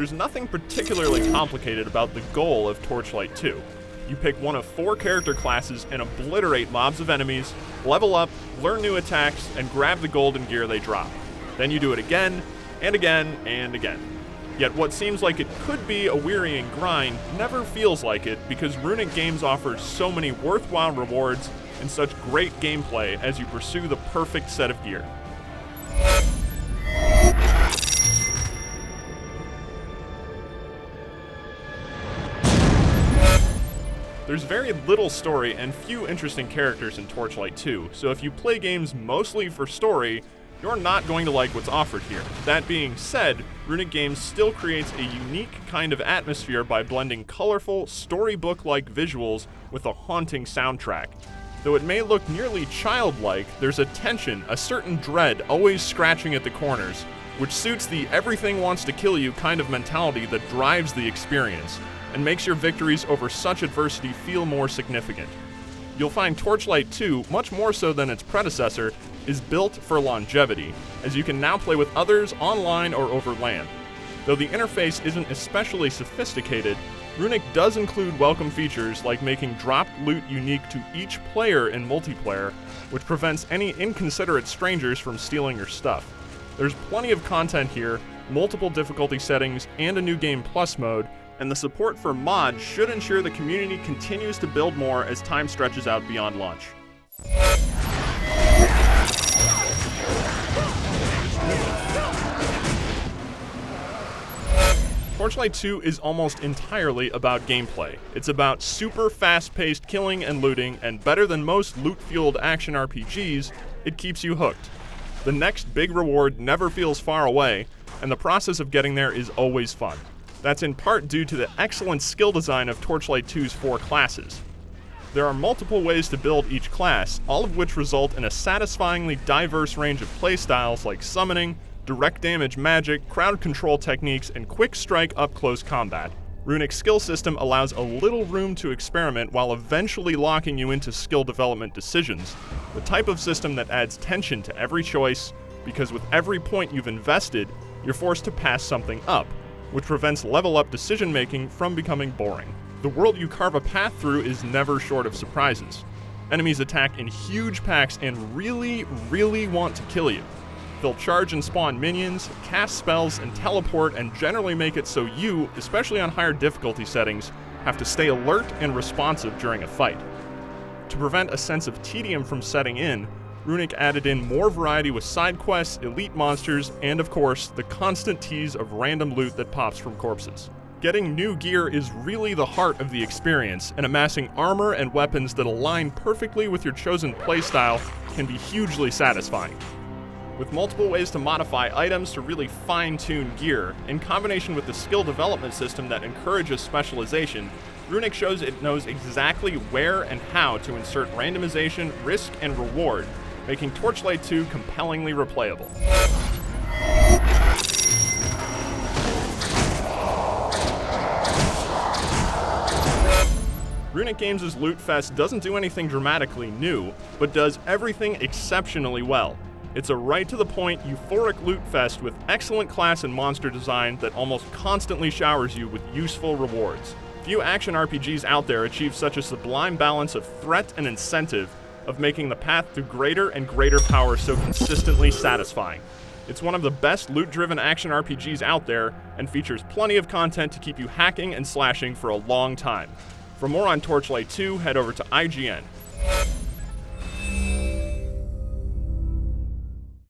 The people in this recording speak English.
there's nothing particularly complicated about the goal of Torchlight 2. You pick one of 4 character classes and obliterate mobs of enemies, level up, learn new attacks, and grab the gold and gear they drop. Then you do it again, and again, and again. Yet what seems like it could be a wearying grind never feels like it because Runic Games offers so many worthwhile rewards and such great gameplay as you pursue the perfect set of gear. There's very little story and few interesting characters in Torchlight 2, so if you play games mostly for story, you're not going to like what's offered here. That being said, Runic Games still creates a unique kind of atmosphere by blending colorful, storybook-like visuals with a haunting soundtrack. Though it may look nearly childlike, there's a tension, a certain dread always scratching at the corners, which suits the everything wants to kill you kind of mentality that drives the experience, and makes your victories over such adversity feel more significant. You'll find Torchlight 2, much more so than its predecessor, is built for longevity, as you can now play with others online or over LAN. Though the interface isn't especially sophisticated, Runic does include welcome features like making dropped loot unique to each player in multiplayer, which prevents any inconsiderate strangers from stealing your stuff. There's plenty of content here, multiple difficulty settings, and a new Game Plus mode, and the support for mods should ensure the community continues to build more as time stretches out beyond launch. Torchlight 2 is almost entirely about gameplay. It's about super fast-paced killing and looting, and better than most loot-fueled action RPGs, it keeps you hooked. The next big reward never feels far away, and the process of getting there is always fun. That's in part due to the excellent skill design of Torchlight 2's 4 classes. There are multiple ways to build each class, all of which result in a satisfyingly diverse range of playstyles like summoning, direct damage magic, crowd control techniques, and quick strike up-close combat. Runic's skill system allows a little room to experiment while eventually locking you into skill development decisions, the type of system that adds tension to every choice, because with every point you've invested, you're forced to pass something up, which prevents level-up decision-making from becoming boring. The world you carve a path through is never short of surprises. Enemies attack in huge packs and really, really want to kill you. They'll charge and spawn minions, cast spells, and teleport, and generally make it so you, especially on higher difficulty settings, have to stay alert and responsive during a fight. To prevent a sense of tedium from setting in, Runic added in more variety with side quests, elite monsters, and of course, the constant tease of random loot that pops from corpses. Getting new gear is really the heart of the experience, and amassing armor and weapons that align perfectly with your chosen playstyle can be hugely satisfying. With multiple ways to modify items to really fine-tune gear, in combination with the skill development system that encourages specialization, Runic shows it knows exactly where and how to insert randomization, risk, and reward, making Torchlight 2 compellingly replayable. Runic Games' Loot Fest doesn't do anything dramatically new, but does everything exceptionally well. It's a right-to-the-point, euphoric loot fest with excellent class and monster design that almost constantly showers you with useful rewards. Few action RPGs out there achieve such a sublime balance of threat and incentive, of making the path to greater and greater power so consistently satisfying. It's one of the best loot-driven action RPGs out there, and features plenty of content to keep you hacking and slashing for a long time. For more on Torchlight 2, head over to IGN.